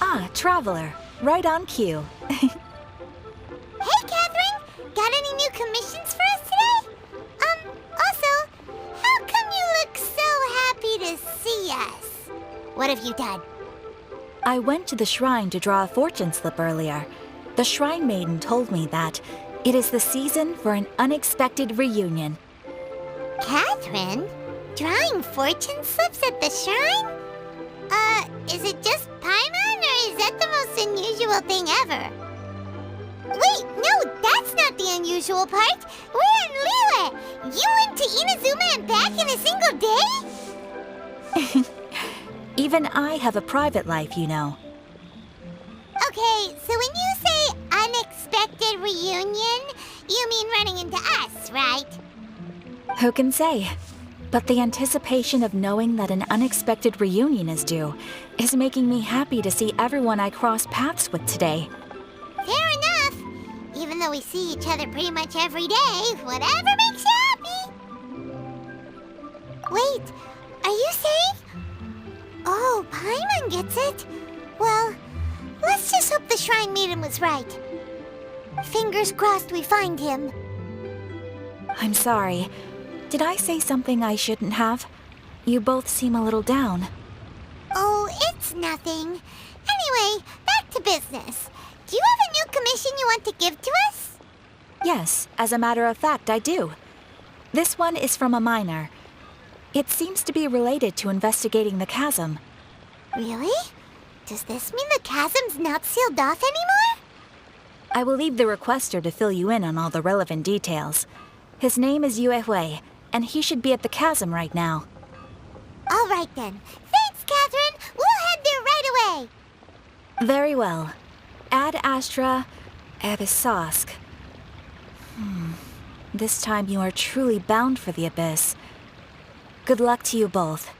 Ah, traveler. Right on cue. Hey, Catherine! Got any new commissions for us today? Also, how come you look so happy to see us? What have you done? I went to the shrine to draw a fortune slip earlier. The shrine maiden told me that it is the season for an unexpected reunion. Catherine? Drawing fortune slips at the shrine? Is it just Paimon, or is that the most unusual thing ever? Wait, no, that's not the unusual part. We're in Liyue. You went to Inazuma and back in a single day? Even I have a private life, you know. Okay, so when you say unexpected reunion, you mean running into us, right? Who can say? But the anticipation of knowing that an unexpected reunion is due is making me happy to see everyone I crossed paths with today. Fair enough. Even though we see each other pretty much every day, whatever makes you happy. Wait, are you saying? Oh, Paimon gets it. Well, let's just hope the Shrine Maiden was right. Fingers crossed we find him. I'm sorry. Did I say something I shouldn't have? You both seem a little down. Oh, it's nothing. Anyway, back to business. Do you have a new commission you want to give to us? Yes, as a matter of fact, I do. This one is from a miner. It seems to be related to investigating the chasm. Really? Does this mean the chasm's not sealed off anymore? I will leave the requester to fill you in on all the relevant details. His name is Yue, and he should be at the chasm right now. All right then. Thanks, Catherine. We'll head there right away. Very well. Ad Astra Abyssosk. This time you are truly bound for the abyss. Good luck to you both.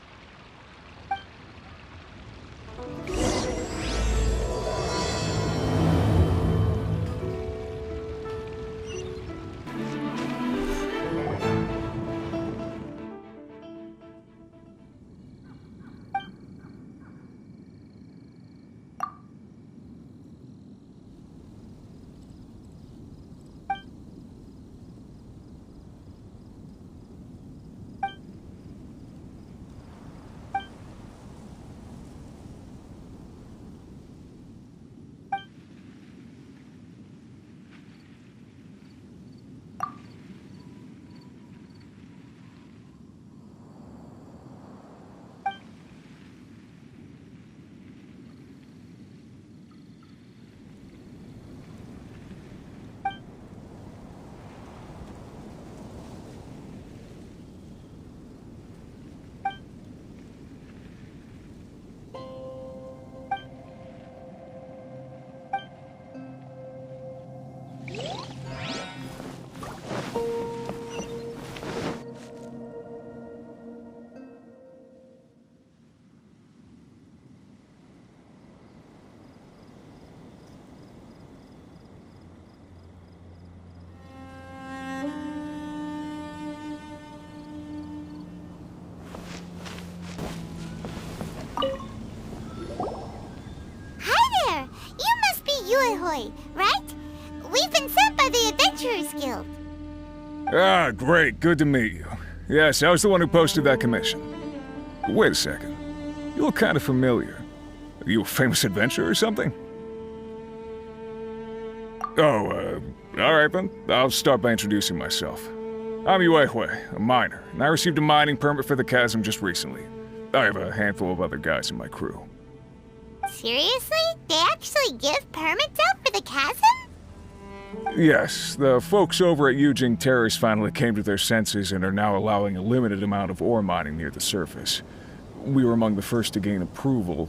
Right? We've been sent by the Adventurers Guild. Ah, great. Good to meet you. Yes, I was the one who posted that commission. Wait a second. You look kind of familiar. Are you a famous adventurer or something? Oh, alright then. I'll start by introducing myself. I'm Yue, a miner, and I received a mining permit for the chasm just recently. I have a handful of other guys in my crew. Seriously? They actually give permits out for the chasm? Yes, the folks over at Yujing Terrace finally came to their senses and are now allowing a limited amount of ore mining near the surface. We were among the first to gain approval.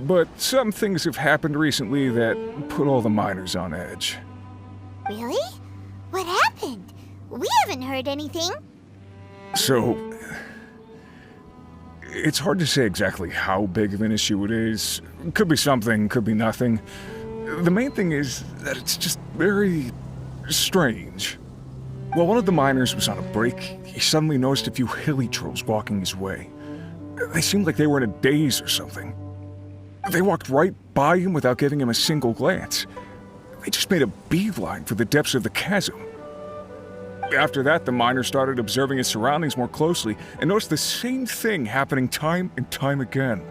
But some things have happened recently that put all the miners on edge. Really? What happened? We haven't heard anything. So, it's hard to say exactly how big of an issue it is. Could be something, could be nothing. The main thing is that it's just very strange. While one of the miners was on a break, he suddenly noticed a few hilly trolls walking his way. They seemed like they were in a daze or something. They walked right by him without giving him a single glance. They just made a beeline for the depths of the chasm. After that, the miner started observing his surroundings more closely and noticed the same thing happening time and time again.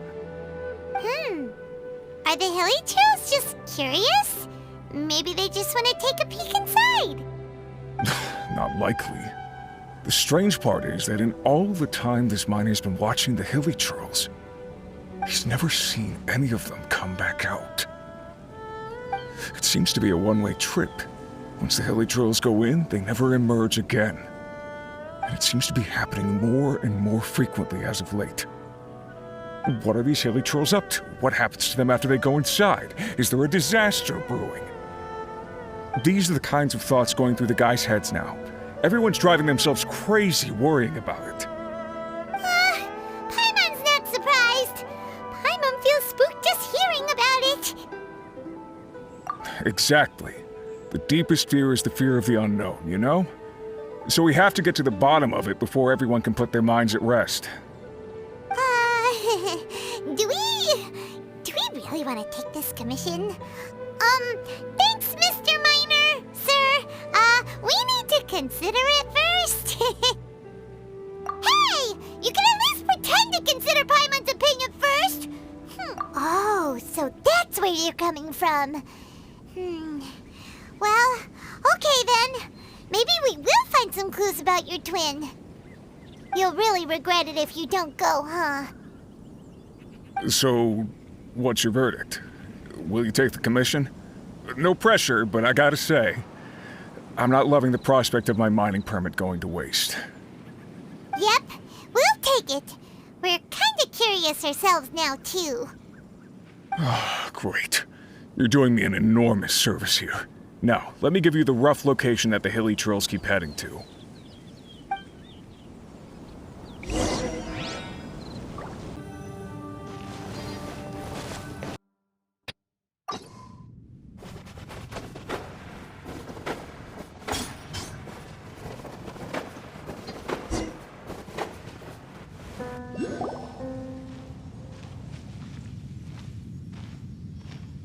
Are the hilly trolls just curious? Maybe they just want to take a peek inside. Not likely. The strange part is that in all the time this miner's been watching the hilly trolls, he's never seen any of them come back out. It seems to be a one-way trip. Once the hilly trolls go in, they never emerge again. And it seems to be happening more and more frequently as of late. What are these hilly trolls up to? What happens to them after they go inside? Is there a disaster brewing? These are the kinds of thoughts going through the guys' heads now. Everyone's driving themselves crazy worrying about it. Paimon's not surprised. Paimon feels spooked just hearing about it. Exactly. The deepest fear is the fear of the unknown, you know? So we have to get to the bottom of it before everyone can put their minds at rest. Do we really want to take this commission? Thanks, Mr. Miner, sir. We need to consider it first. Hey, you can at least pretend to consider Paimon's opinion first. Oh, so that's where you're coming from. Well, okay then. Maybe we will find some clues about your twin. You'll really regret it if you don't go, huh? So, what's your verdict? Will you take the commission? No pressure, but I gotta say, I'm not loving the prospect of my mining permit going to waste. Yep, we'll take it. We're kinda curious ourselves now, too. Great. You're doing me an enormous service here. Now, let me give you the rough location that the hilly trolls keep heading to.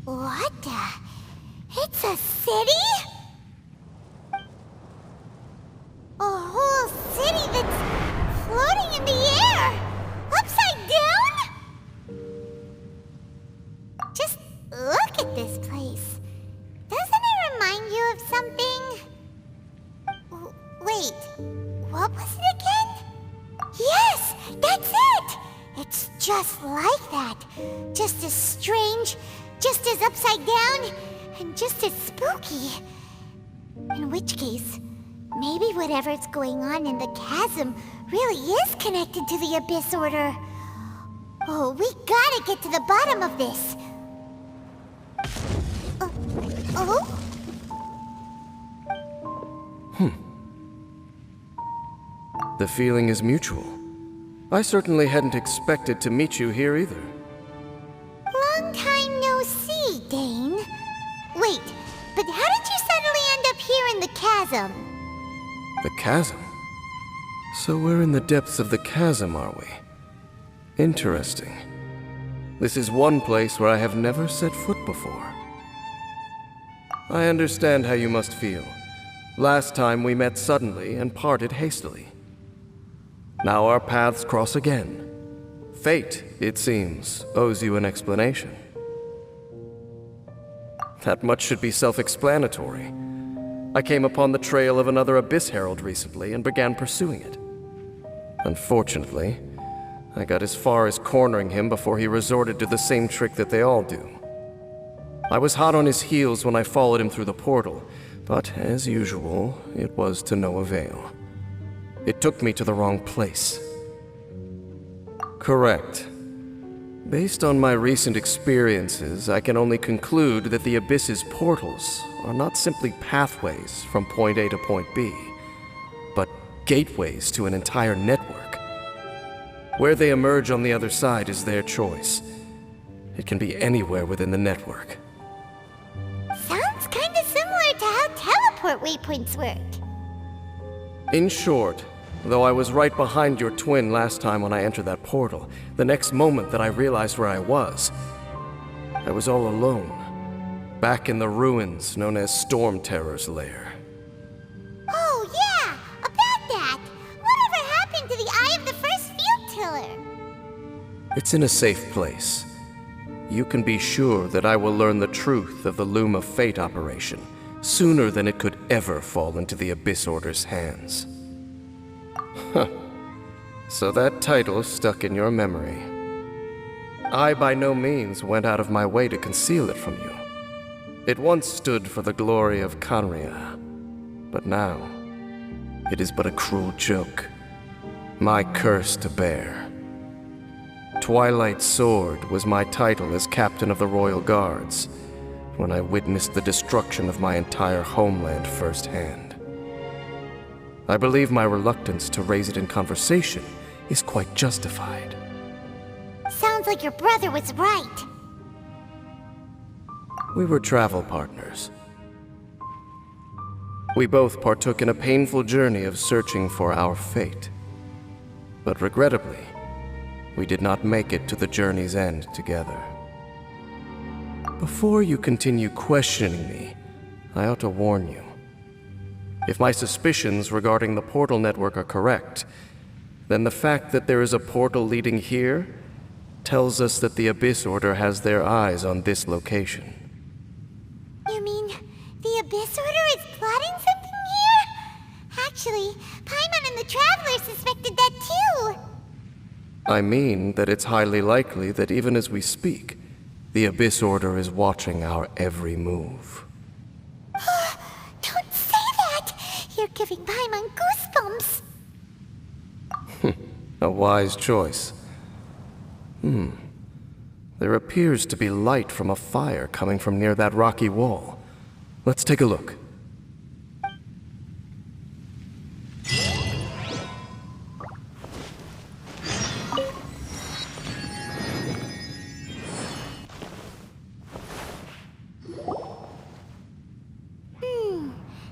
What the? It's a city? A whole city that's floating in the air? Upside down? Just look at this place. Doesn't it remind you of something? Wait, what was it again? Yes, that's it! It's just like that. Just as strange, just as upside down, and just as spooky. In which case, maybe whatever's going on in the chasm really is connected to the Abyss Order. Oh, we gotta get to the bottom of this. Oh? The feeling is mutual. I certainly hadn't expected to meet you here either. Long time no see, Dane. Wait, but how did you suddenly end up here in the chasm? The chasm? So we're in the depths of the chasm, are we? Interesting. This is one place where I have never set foot before. I understand how you must feel. Last time we met suddenly and parted hastily. Now our paths cross again. Fate, it seems, owes you an explanation. That much should be self-explanatory. I came upon the trail of another Abyss Herald recently and began pursuing it. Unfortunately, I got as far as cornering him before he resorted to the same trick that they all do. I was hot on his heels when I followed him through the portal, but as usual, it was to no avail. It took me to the wrong place. Correct. Based on my recent experiences, I can only conclude that the Abyss's portals are not simply pathways from point A to point B, but gateways to an entire network. Where they emerge on the other side is their choice. It can be anywhere within the network. Sounds kinda similar to how teleport waypoints work. In short, though I was right behind your twin last time when I entered that portal, the next moment that I realized where I was all alone, back in the ruins known as Storm Terror's lair. Oh, yeah! About that! Whatever happened to the Eye of the First Field Tiller? It's in a safe place. You can be sure that I will learn the truth of the Loom of Fate operation sooner than it could ever fall into the Abyss Order's hands. Huh. So that title stuck in your memory. I by no means went out of my way to conceal it from you. It once stood for the glory of Khaenriah, but now it is but a cruel joke, my curse to bear. Twilight Sword was my title as captain of the Royal Guards when I witnessed the destruction of my entire homeland firsthand. I believe my reluctance to raise it in conversation is quite justified. Sounds like your brother was right. We were travel partners. We both partook in a painful journey of searching for our fate. But regrettably, we did not make it to the journey's end together. Before you continue questioning me, I ought to warn you. If my suspicions regarding the portal network are correct, then the fact that there is a portal leading here tells us that the Abyss Order has their eyes on this location. You mean the Abyss Order is plotting something here? Actually, Paimon and the Traveler suspected that too. I mean that it's highly likely that even as we speak, the Abyss Order is watching our every move. Don't say that! You're giving Paimon goosebumps. A wise choice. There appears to be light from a fire coming from near that rocky wall. Let's take a look.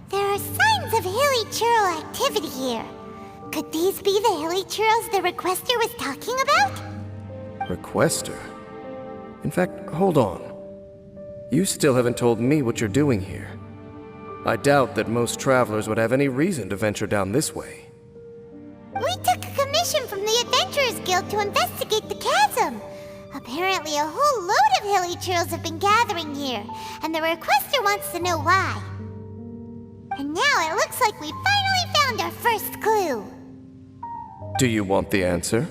There are signs of hilly churl activity here. Could these be the hilly churls the Requester was talking about? Requester? In fact, hold on. You still haven't told me what you're doing here. I doubt that most travelers would have any reason to venture down this way. We took a commission from the Adventurers Guild to investigate the chasm. Apparently a whole load of hilly churls have been gathering here, and the Requester wants to know why. And now it looks like we finally found our first clue. Do you want the answer?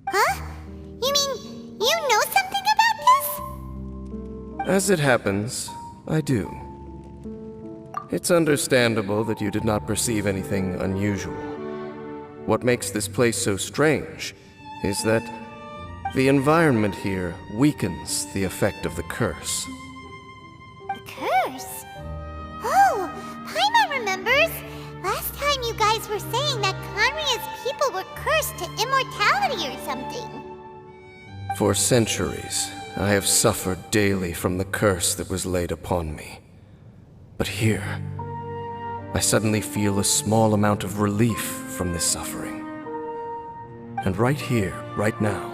Huh? You mean you know something about this? As it happens, I do. It's understandable that you did not perceive anything unusual. What makes this place so strange is that the environment here weakens the effect of the curse. The curse? Oh, Paimon remembers! Last time you guys were saying that Khaenriah's people were cursed to immortality or something. For centuries, I have suffered daily from the curse that was laid upon me. But here, I suddenly feel a small amount of relief from this suffering. And right here, right now,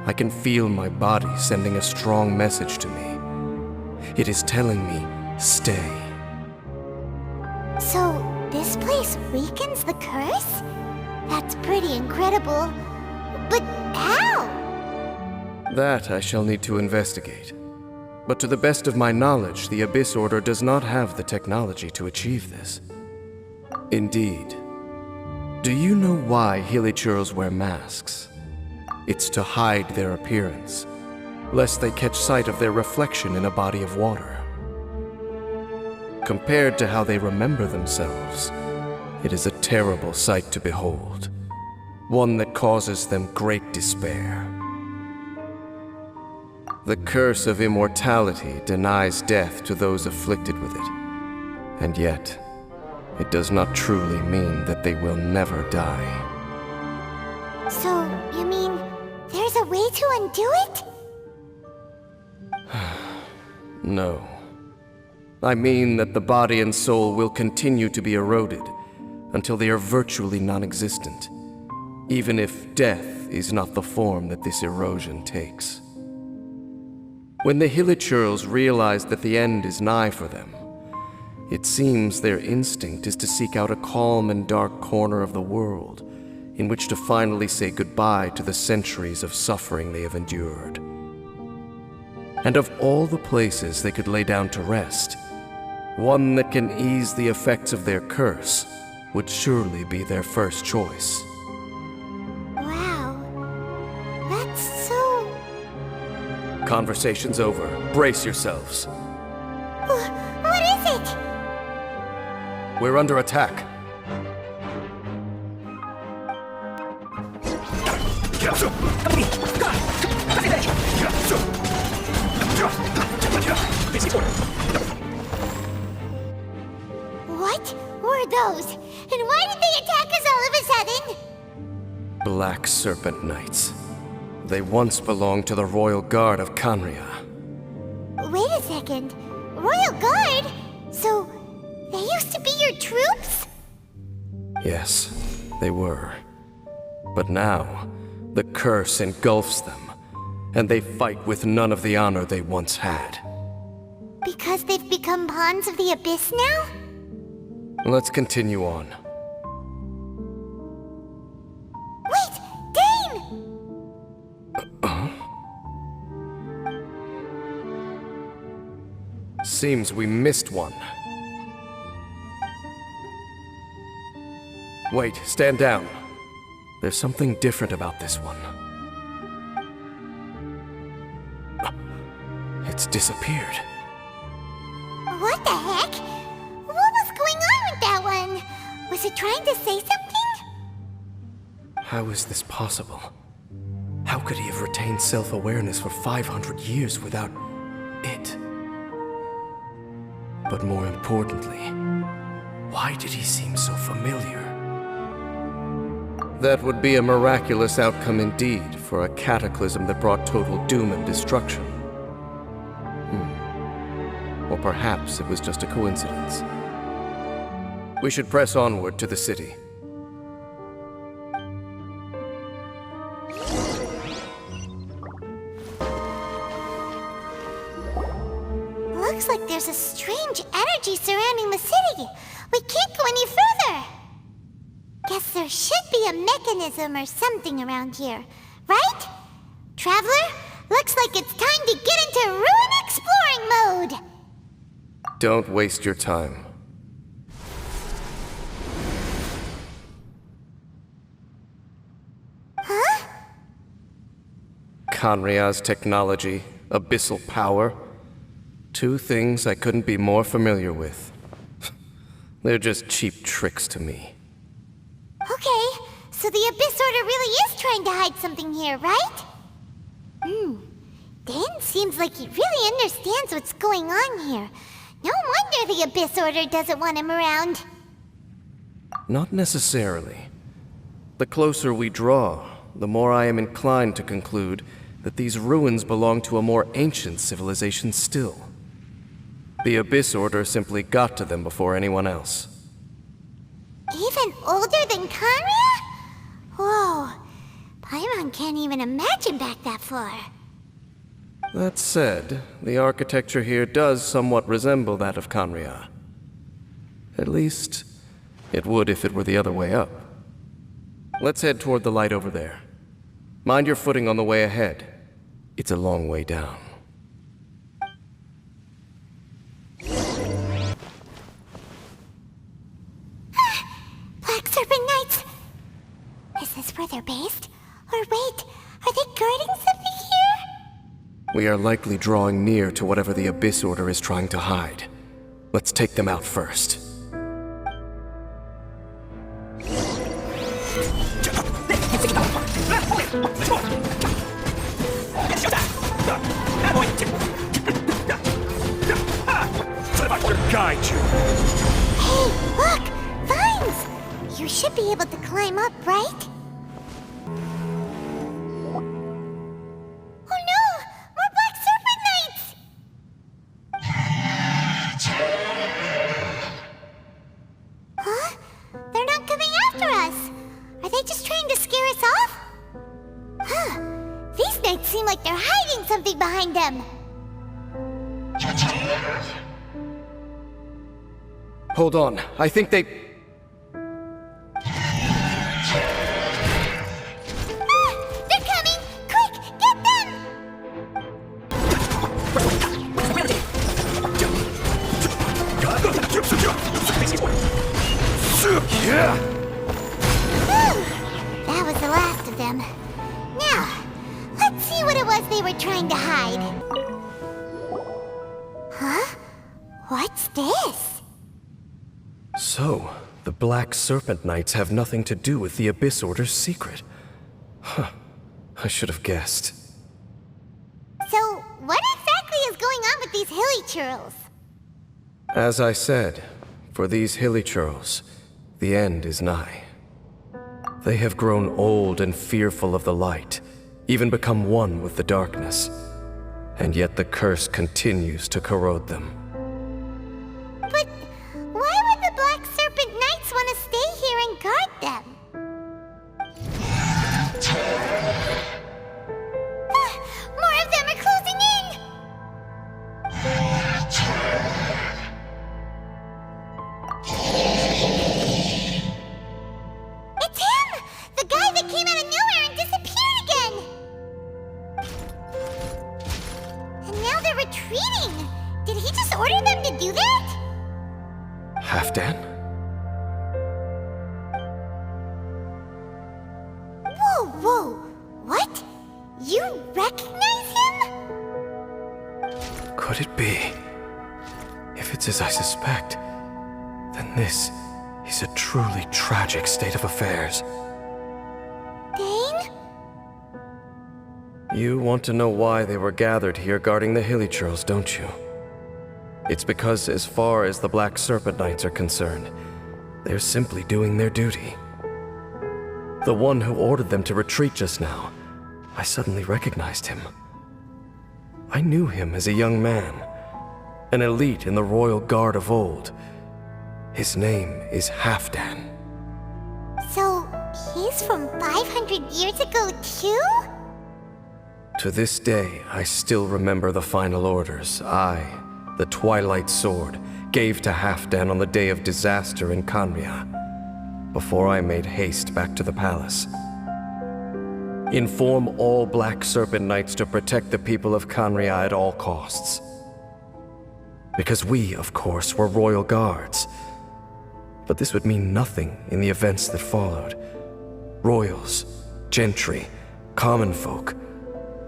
I can feel my body sending a strong message to me. It is telling me, stay. So, this place weakens the curse? That's pretty incredible. But how? That I shall need to investigate. But to the best of my knowledge, the Abyss Order does not have the technology to achieve this. Indeed. Do you know why Hilichurls wear masks? It's to hide their appearance, lest they catch sight of their reflection in a body of water. Compared to how they remember themselves, it is a terrible sight to behold, one that causes them great despair. The curse of immortality denies death to those afflicted with it, and yet, it does not truly mean that they will never die. So, you mean there's a way to undo it? No. I mean that the body and soul will continue to be eroded, until they are virtually non-existent, even if death is not the form that this erosion takes. When the Hilichurls realize that the end is nigh for them, it seems their instinct is to seek out a calm and dark corner of the world in which to finally say goodbye to the centuries of suffering they have endured. And of all the places they could lay down to rest, one that can ease the effects of their curse would surely be their first choice. Wow. That's so... Conversation's over. Brace yourselves. What is it? We're under attack. What were those? And why did they attack us all of a sudden? Black Serpent Knights. They once belonged to the Royal Guard of Khaenriah. Wait a second. Royal Guard? So, they used to be your troops? Yes, they were. But now, the curse engulfs them, and they fight with none of the honor they once had. Because they've become pawns of the Abyss now? Let's continue on. Wait! Dane! Seems we missed one. Wait, stand down. There's something different about this one. It's disappeared. What the heck? What was going on with that one? Was it trying to say something? How is this possible? How could he have retained self-awareness for 500 years without it? But more importantly, why did he seem so familiar? That would be a miraculous outcome indeed for a cataclysm that brought total doom and destruction. Or perhaps it was just a coincidence. We should press onward to the city. Looks like there's a strange energy surrounding the city. We can't go any further. Guess there should be a mechanism or something around here, right? Traveler, looks like it's time to get into ruin exploring mode. Don't waste your time. Huh? Khaenriah's technology, abyssal power. Two things I couldn't be more familiar with. They're just cheap tricks to me. Okay, so the Abyss Order really is trying to hide something here, right? Dan seems like he really understands what's going on here. No wonder the Abyss Order doesn't want him around. Not necessarily. The closer we draw, the more I am inclined to conclude that these ruins belong to a more ancient civilization still. The Abyss Order simply got to them before anyone else. Even older than Khaenriah? Whoa, Paimon can't even imagine back that far. That said, the architecture here does somewhat resemble that of Khaenriah. At least, it would if it were the other way up. Let's head toward the light over there. Mind your footing on the way ahead. It's a long way down. Black Serpent Knights! Is this where they're based? Or wait, are they guarding something here? We are likely drawing near to whatever the Abyss Order is trying to hide. Let's take them out first. Guide you. Hey, look! Vines! You should be able to climb up, right? Oh no! More Black Serpent Knights! Huh? They're not Are they just trying to scare us off? Huh. These knights seem like they're hiding something behind them. Hold on, I think they... They're coming! Quick, get them! Whew, that was the last of them. Now, let's see what it was they were trying to hide. Huh? What's this? So, the Black Serpent Knights have nothing to do with the Abyss Order's secret. Huh. I should have guessed. So, what exactly is going on with these hilly churls? As I said, for these hilly churls, the end is nigh. They have grown old and fearful of the light, even become one with the darkness. And yet the curse continues to corrode them. But why would the Black Serpent Knights want to stay here and guard them? More of them are closing in! It's him! The guy that came out of nowhere and disappeared again! And now they're retreating! Did he just order them to do that? Halfdan? Whoa, whoa! What? You recognize him? Could it be? If it's as I suspect, then this is a truly tragic state of affairs. Dane? You want to know why they were gathered here guarding the hilly churls, don't you? It's because as far as the Black Serpent Knights are concerned, they're simply doing their duty. The one who ordered them to retreat just now, I suddenly recognized him. I knew him as a young man, an elite in the royal guard of old. His name is Halfdan. So, he's from 500 years ago too? To this day, I still remember the final orders the Twilight Sword, gave to Halfdan on the day of disaster in Khaenriah, before I made haste back to the palace. Inform all Black Serpent Knights to protect the people of Khaenriah at all costs. Because we, of course, were royal guards. But this would mean nothing in the events that followed. Royals, gentry, common folk,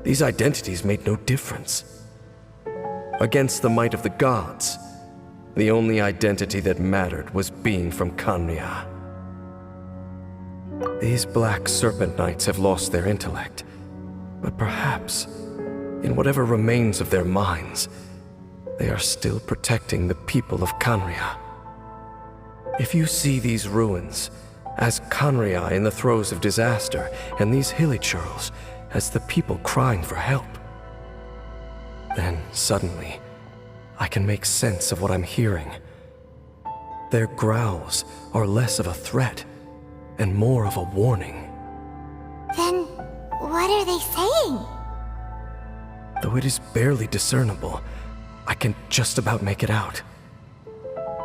these identities made no difference. Against the might of the gods, the only identity that mattered was being from Khaenriah. These Black Serpent Knights have lost their intellect, but perhaps, in whatever remains of their minds, they are still protecting the people of Khaenriah. If you see these ruins as Khaenriah in the throes of disaster, and these hilly churls as the people crying for help, then suddenly I can make sense of what I'm hearing. Their growls are less of a threat and more of a warning. Then, what are they saying? Though it is barely discernible, I can just about make it out.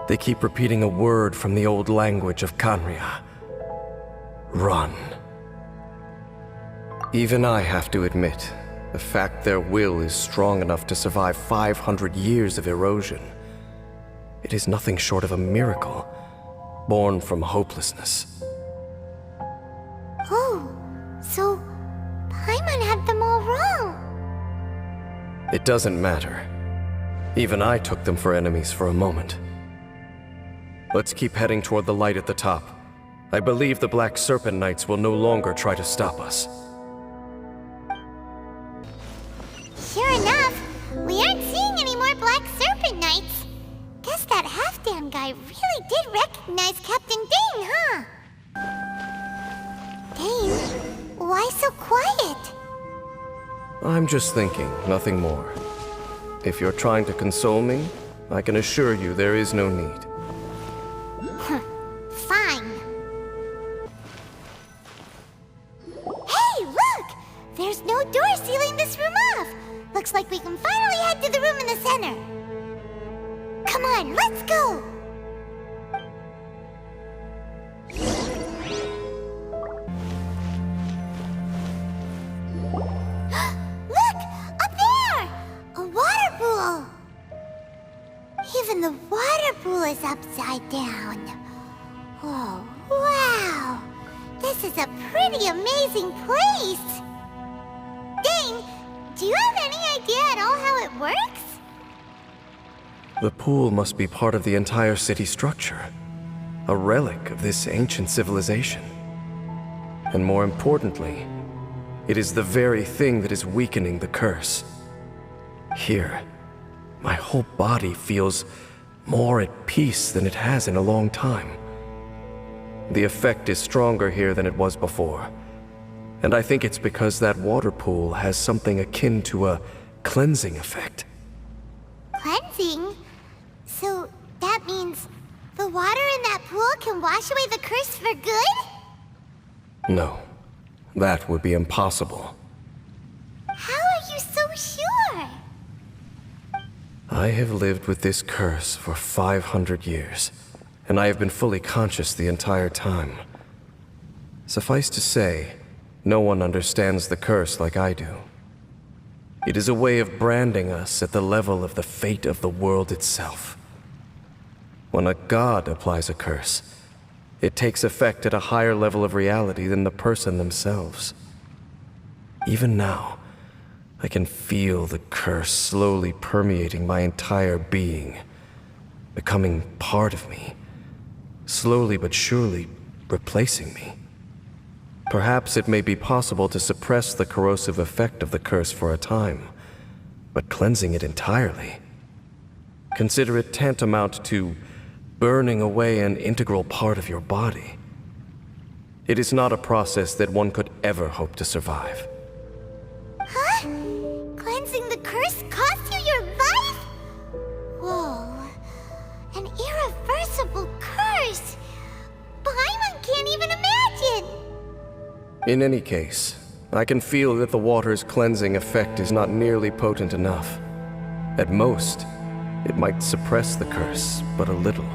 They keep repeating a word from the old language of Khaenriah. Run. Even I have to admit, the fact their will is strong enough to survive 500 years of erosion, it is nothing short of a miracle, born from hopelessness. Oh, so Paimon had them all wrong. It doesn't matter. Even I took them for enemies for a moment. Let's keep heading toward the light at the top. I believe the Black Serpent Knights will no longer try to stop us. Sure enough, we aren't seeing any more Black Serpent Knights. Guess that Halfdan guy really did recognize Captain Dane, huh? Dane, why so quiet? I'm just thinking, nothing more. If you're trying to console me, I can assure you there is no need. Fine. There's no door sealing this room off. Looks like we can finally head to the room in the center. Come on, let's go! Look! Up there! A water pool! Even the water pool is upside down. Oh, wow! This is a pretty amazing place! Dane, do you have any idea at all how it works? The pool must be part of the entire city structure, a relic of this ancient civilization. And more importantly, it is the very thing that is weakening the curse. Here, my whole body feels more at peace than it has in a long time. The effect is stronger here than it was before, and I think it's because that water pool has something akin to a cleansing effect. Cleansing? So that means the water in that pool can wash away the curse for good? No, that would be impossible. How are you so sure? I have lived with this curse for 500 years, and I have been fully conscious the entire time. Suffice to say, no one understands the curse like I do. It is a way of branding us at the level of the fate of the world itself. When a god applies a curse, it takes effect at a higher level of reality than the person themselves. Even now, I can feel the curse slowly permeating my entire being, becoming part of me, slowly but surely replacing me. Perhaps it may be possible to suppress the corrosive effect of the curse for a time, but cleansing it entirely, consider it tantamount to burning away an integral part of your body. It is not a process that one could ever hope to survive. Huh? Cleansing the curse cost you your life? Whoa. An irreversible curse! Paimon can't even imagine! In any case, I can feel that the water's cleansing effect is not nearly potent enough. At most, it might suppress the curse, but a little.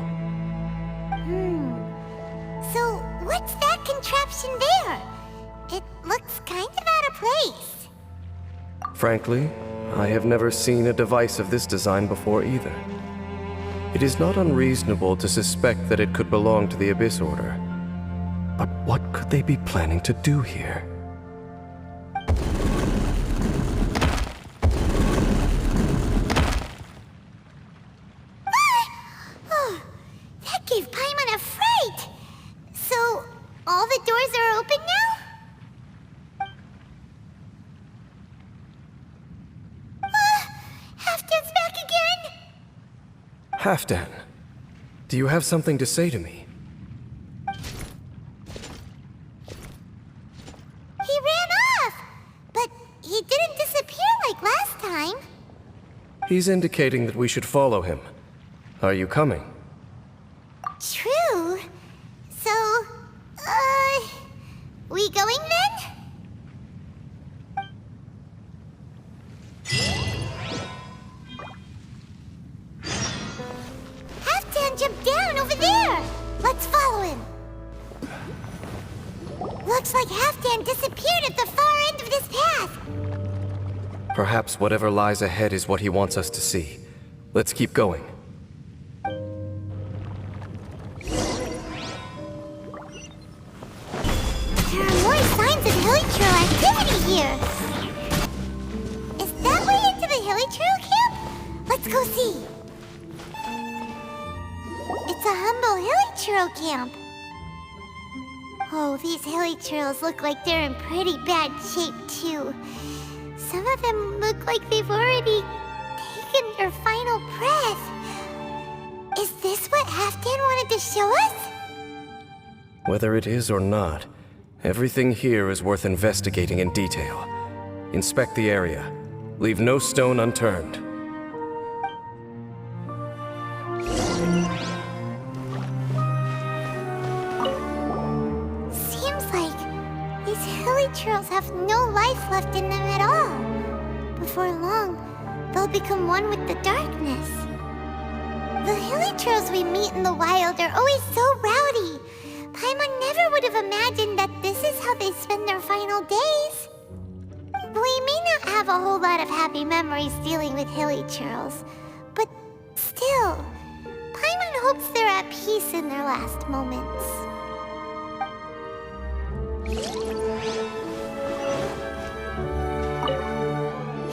So, what's that contraption there? It looks kind of out of place. Frankly, I have never seen a device of this design before either. It is not unreasonable to suspect that it could belong to the Abyss Order. But what could they be planning to do here? Oh, that gave Paimon a fright! So, all the doors are open now? Halfdan's back again! Halfdan, do you have something to say to me? He ran off! But he didn't disappear like last time. He's indicating that we should follow him. Are you coming? True. So, we going then? Halfdan jumped down over there! Let's follow him. Looks like Halfdan disappeared at the far end of this path. Perhaps whatever lies ahead is what he wants us to see. Let's keep going. There are more signs of Hilly activity here. Is that way into the Hilly Trail camp? Let's go see. It's a humble Hilly Trail camp. Oh, these Hilly Trails look like they're in pretty bad shape, too. Some of them look like they've already taken their final breath. Is this what Halfdan wanted to show us? Whether it is or not, everything here is worth investigating in detail. Inspect the area. Leave no stone unturned. Seems like these Hilly hilichurls have no life left in them at all. Before long, they'll become one with the darkness. The hilichurls we meet in the wild are always so rowdy. Paimon never would have imagined that this is how they spend their final days. We may not have a whole lot of happy memories dealing with hilichurls, but still, Paimon hopes they're at peace in their last moments.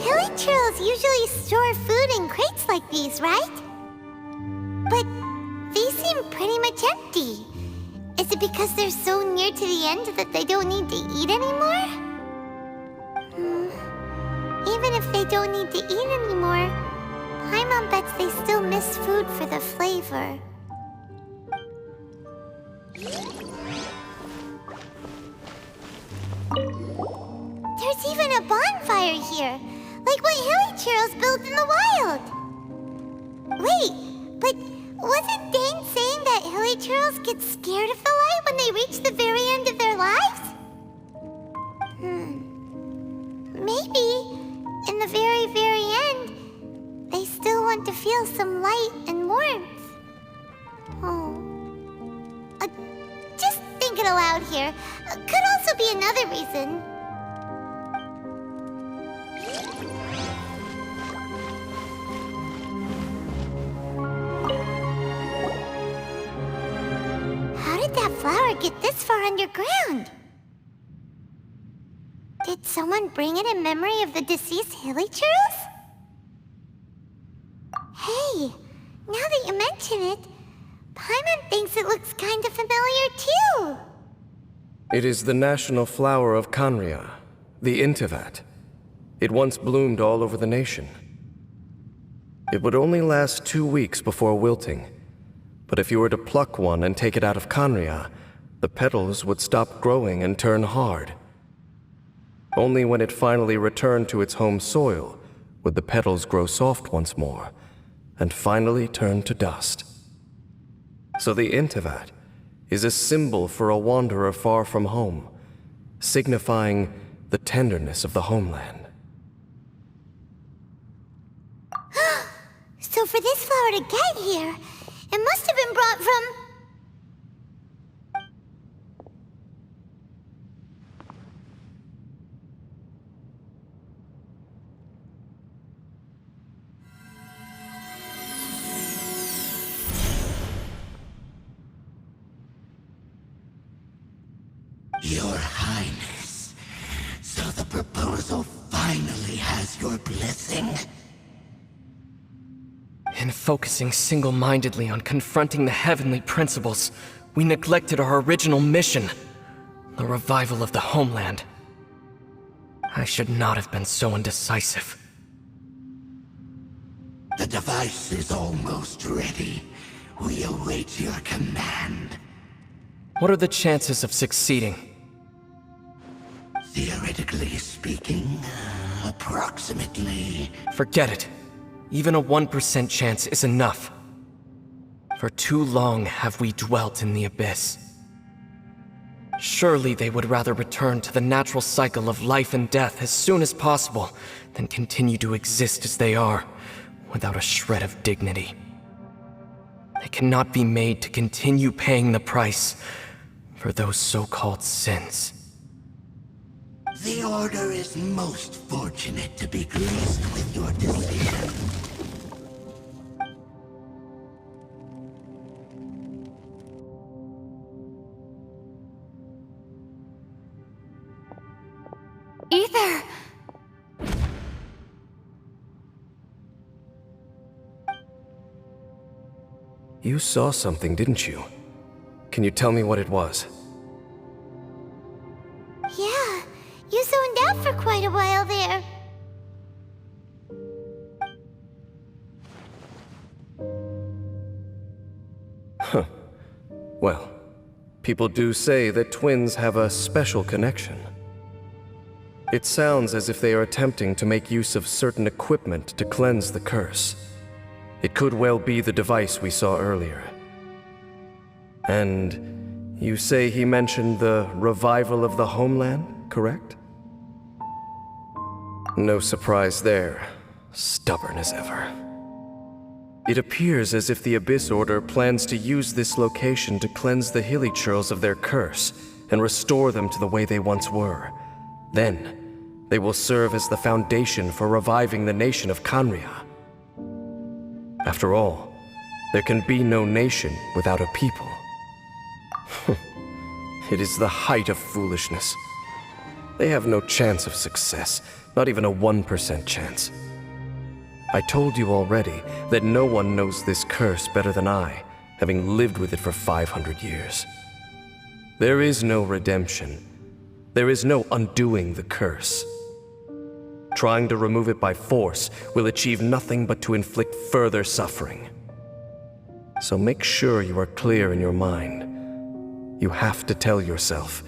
Hilichurls usually store food in crates like these, right? But these seem pretty much empty. Is it because they're so near to the end that they don't need to eat anymore? Even if they don't need to eat anymore, Paimon bets they still miss food for the flavor. There's even a bonfire here, like what hilichurls build in the wild. Wait, but wasn't Dane saying that hilichurls get scared of the light when they reach the very end of their lives? Maybe, in the very, very end, they still want to feel some light and warmth. Just thinking aloud here. Could also be another reason. How did that flower get this far underground? Did someone bring it in memory of the deceased hilichurls? Hey, now that you mention it, Paimon thinks it looks kind of familiar too. It is the national flower of Khaenriah, the intivat. It once bloomed all over the nation. It would only last 2 weeks before wilting, but if you were to pluck one and take it out of Khaenriah, the petals would stop growing and turn hard. Only when it finally returned to its home soil would the petals grow soft once more, and finally turn to dust. So the intivat is a symbol for a wanderer far from home, signifying the tenderness of the homeland. So for this flower to get here, it must have been brought from... Your Highness, so the proposal finally has your blessing? In focusing single-mindedly on confronting the heavenly principles, we neglected our original mission, the revival of the homeland. I should not have been so indecisive. The device is almost ready. We await your command. What are the chances of succeeding? Theoretically speaking, approximately... Forget it. Even a 1% chance is enough. For too long have we dwelt in the abyss. Surely they would rather return to the natural cycle of life and death as soon as possible than continue to exist as they are, without a shred of dignity. They cannot be made to continue paying the price for those so-called sins. The Order is most fortunate to be graced with your decision. Aether! You saw something, didn't you? Can you tell me what it was? Yeah, you zoned out for quite a while there. Huh. Well, people do say that twins have a special connection. It sounds as if they are attempting to make use of certain equipment to cleanse the curse. It could well be the device we saw earlier. And you say he mentioned the revival of the homeland, correct? No surprise there. Stubborn as ever. It appears as if the Abyss Order plans to use this location to cleanse the hilichurls of their curse and restore them to the way they once were. Then, they will serve as the foundation for reviving the nation of Khaenriah. After all, there can be no nation without a people. It is the height of foolishness. They have no chance of success, not even a 1% chance. I told you already that no one knows this curse better than I, having lived with it for 500 years. There is no redemption. There is no undoing the curse. Trying to remove it by force will achieve nothing but to inflict further suffering. So make sure you are clear in your mind. You have to tell yourself,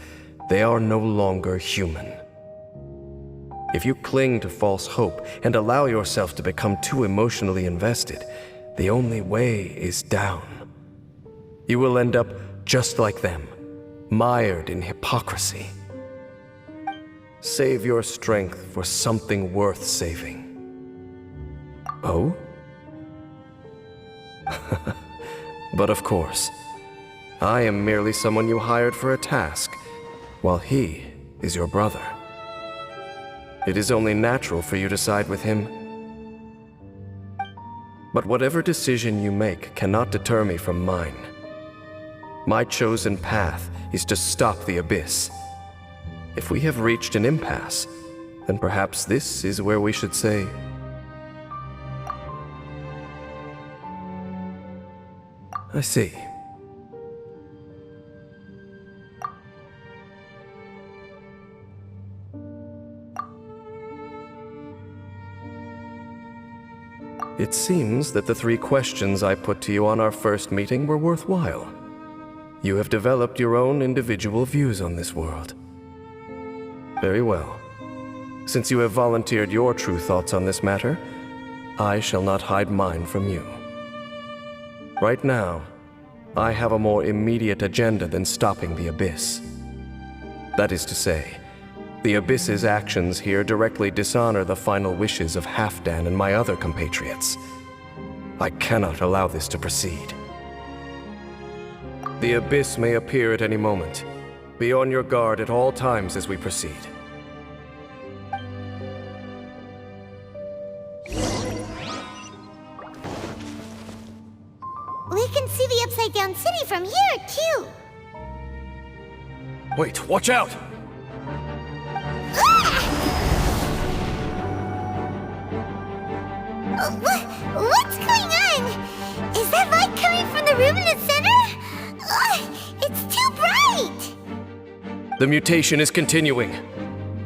they are no longer human. If you cling to false hope and allow yourself to become too emotionally invested, the only way is down. You will end up just like them, mired in hypocrisy. Save your strength for something worth saving. Oh? But of course, I am merely someone you hired for a task, while he is your brother. It is only natural for you to side with him. But whatever decision you make cannot deter me from mine. My chosen path is to stop the Abyss. If we have reached an impasse, then perhaps this is where we should say... I see. It seems that the 3 questions I put to you on our first meeting were worthwhile. You have developed your own individual views on this world. Very well. Since you have volunteered your true thoughts on this matter, I shall not hide mine from you. Right now, I have a more immediate agenda than stopping the Abyss. That is to say, the Abyss's actions here directly dishonor the final wishes of Halfdan and my other compatriots. I cannot allow this to proceed. The Abyss may appear at any moment. Be on your guard at all times as we proceed. We can see the Upside Down City from here, too. Wait, watch out! What's going on? Is that light coming from the room in the center? It's too bright! The mutation is continuing.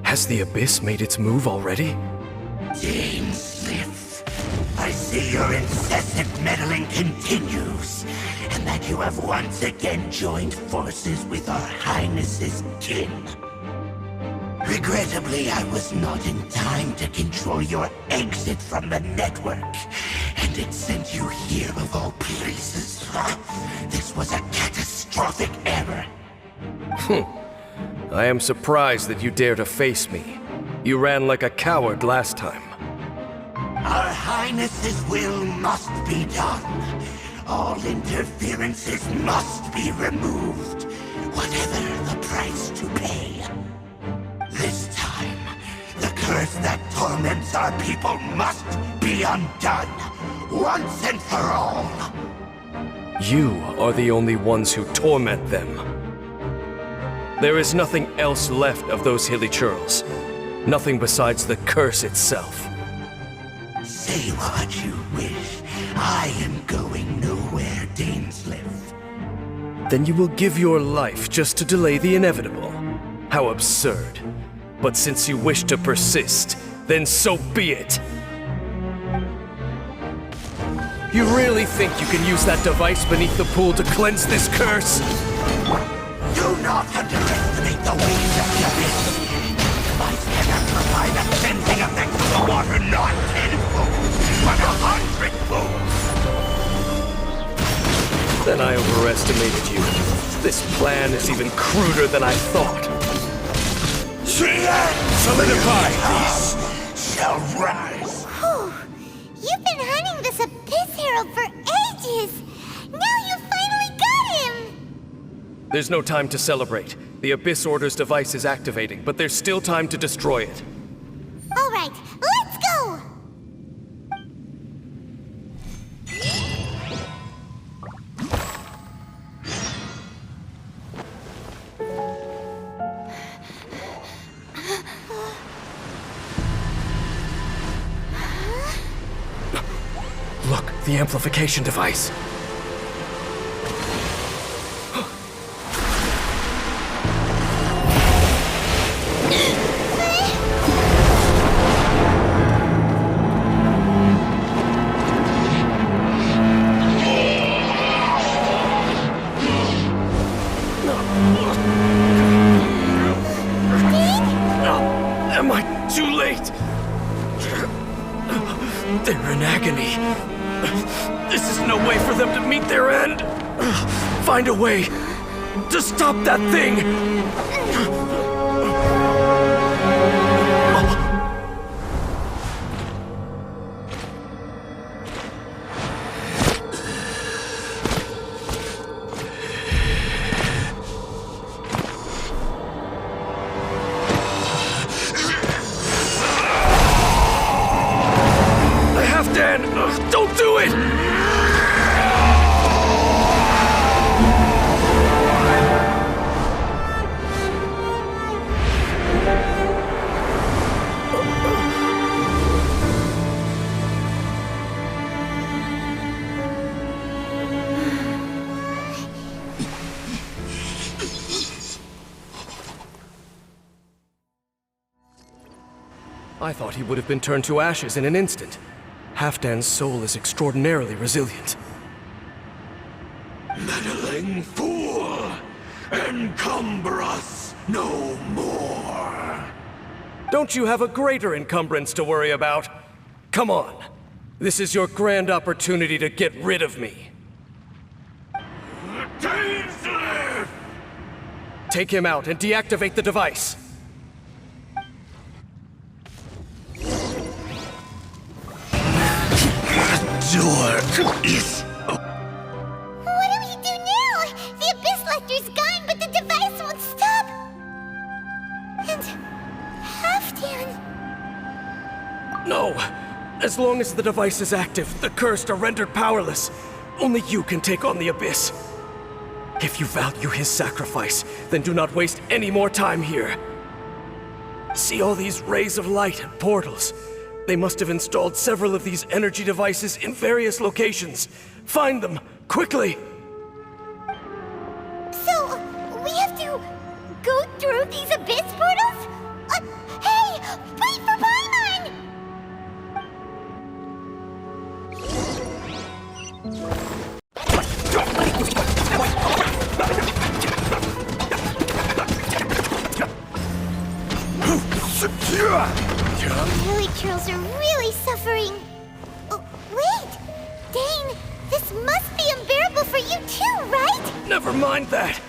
Has the Abyss made its move already? DAINSLEIF, I see your incessant meddling continues, and that you have once again joined forces with our Highness's kin. Regrettably, I was not in time to control your exit from the network, and it sent you here of all places. This was a catastrophic error. I am surprised that you dare to face me. You ran like a coward last time. Our Highness's will must be done. All interferences must be removed, whatever the price to pay. This time, the curse that torments our people must be undone, once and for all. You are the only ones who torment them. There is nothing else left of those hilichurls. Nothing besides the curse itself. Say what you wish. I am going nowhere, DAINSLEIF. Then you will give your life just to delay the inevitable. How absurd. But since you wish to persist, then so be it. You really think you can use that device beneath the pool to cleanse this curse? Do not underestimate the ways of the Abyss. The device can amplify the cleansing effects of the water not tenfold, but 100-fold. Then I overestimated you. This plan is even cruder than I thought. See? Solidify! This shall rise. Whew. You've been hunting this Abyss Herald for ages! Now you finally got him! There's no time to celebrate. The Abyss Order's device is activating, but there's still time to destroy it. Alright, let's go! Look, the amplification device. Am I too late? They're in agony. This is no way for them to meet their end. Find a way to stop that thing. Don't do it! I thought he would have been turned to ashes in an instant. Halfdan's soul is extraordinarily resilient. Meddling fool! Encumber us no more! Don't you have a greater encumbrance to worry about? Come on. This is your grand opportunity to get rid of me. DAINSLEIF! Take him out and deactivate the device. Door is... What do we do now? The Abyss Lecter's gone, but the device won't stop! And... Halfdan... No. As long as the device is active, the cursed are rendered powerless. Only you can take on the Abyss. If you value his sacrifice, then do not waste any more time here. See all these rays of light and portals? They must have installed several of these energy devices in various locations. Find them, quickly! So, we have to go through these Abyss portals? Hey! Wait for Paimon! The Lily Churls are really suffering. Oh, wait! Dane, this must be unbearable for you too, right? Never mind that.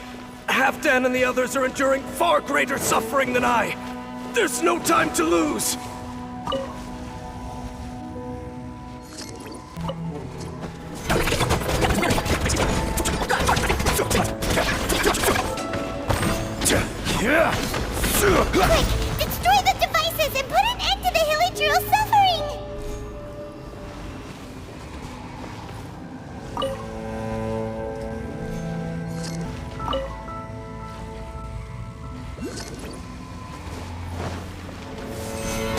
Halfdan and the others are enduring far greater suffering than I. There's no time to lose. Quick! Destroy the devices and put an end to the Hilly Churl suffering!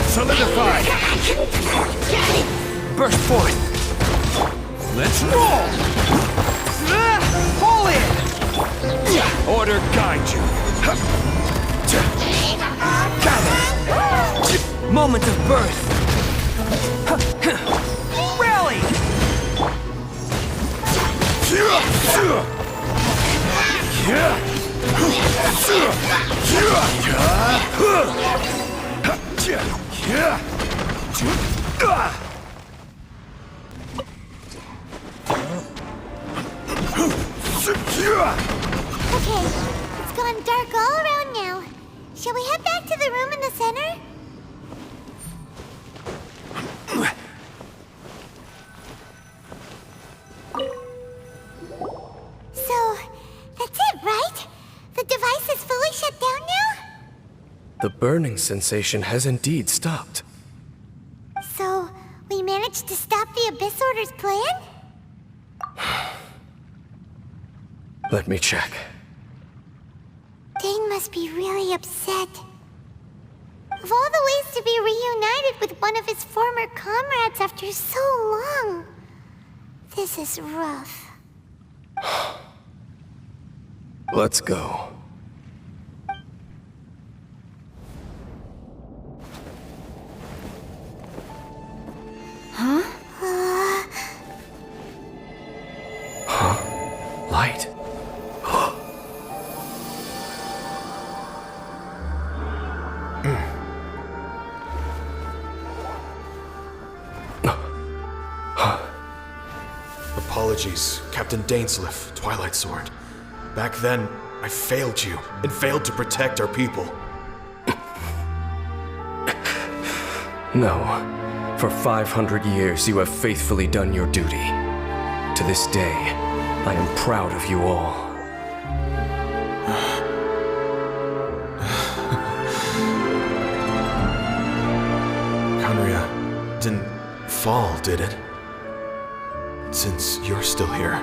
Solidify! Burst forth. Let's roll! Fall in! Order guide you. Gather! Moment of birth! Rally! Okay, it's gone dark all around now. Shall we head back to the room in the center? So, that's it, right? The device is fully shut down now? The burning sensation has indeed stopped. So, we managed to stop the Abyss Order's plan? Let me check. Dain must be really upset. Of all the ways to be reunited with one of his former comrades after so long, this is rough. Let's go. Light. Apologies, Captain DAINSLEIF, Twilight Sword. Back then, I failed you, and failed to protect our people. No. For 500 years, you have faithfully done your duty. To this day, I am proud of you all. Khaenriah didn't fall, did it? Since you're still here.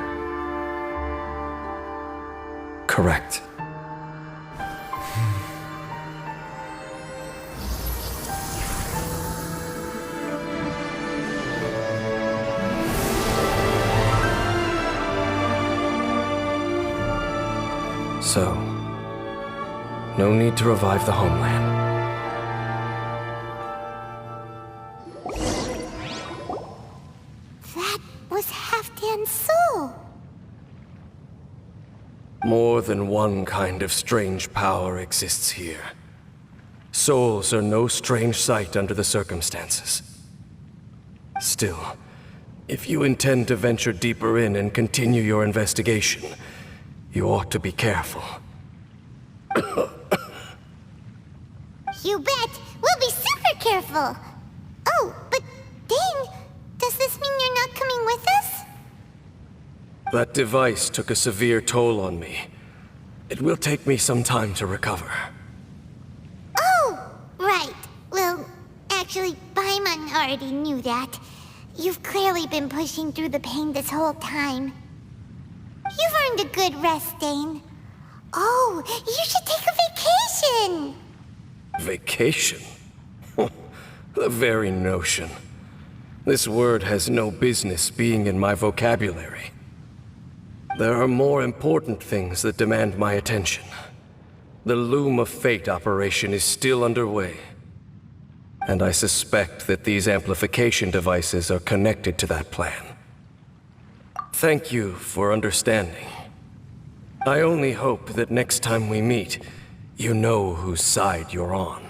Correct. So, no need to revive the homeland. That was Halfdan's soul. More than one kind of strange power exists here. Souls are no strange sight under the circumstances. Still, if you intend to venture deeper in and continue your investigation, you ought to be careful. You bet! We'll be super careful! Oh, but Dain, does this mean you're not coming with us? That device took a severe toll on me. It will take me some time to recover. Oh, right. Well, actually, Paimon already knew that. You've clearly been pushing through the pain this whole time. You've earned a good rest, Dain. Oh, you should take a vacation! Vacation? The very notion. This word has no business being in my vocabulary. There are more important things that demand my attention. The Loom of Fate operation is still underway. And I suspect that these amplification devices are connected to that plan. Thank you for understanding. I only hope that next time we meet, you know whose side you're on.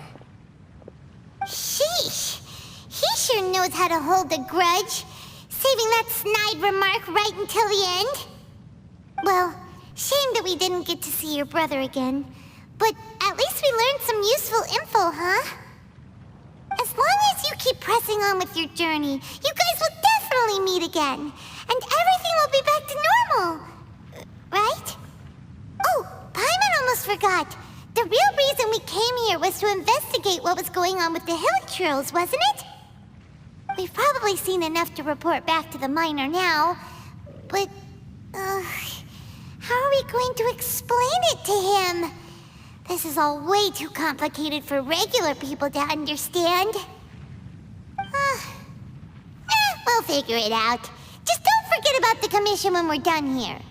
Sheesh! He sure knows how to hold a grudge, saving that snide remark right until the end. Well, shame that we didn't get to see your brother again, but at least we learned some useful info, huh? As long as you keep pressing on with your journey, you guys will definitely meet again, and everything will be back to normal. Right? Oh, Paimon almost forgot. The real reason we came here was to investigate what was going on with the hill trolls, wasn't it? We've probably seen enough to report back to the miner now, but, how are we going to explain it to him? This is all way too complicated for regular people to understand. We'll figure it out. Just don't forget about the commission when we're done here.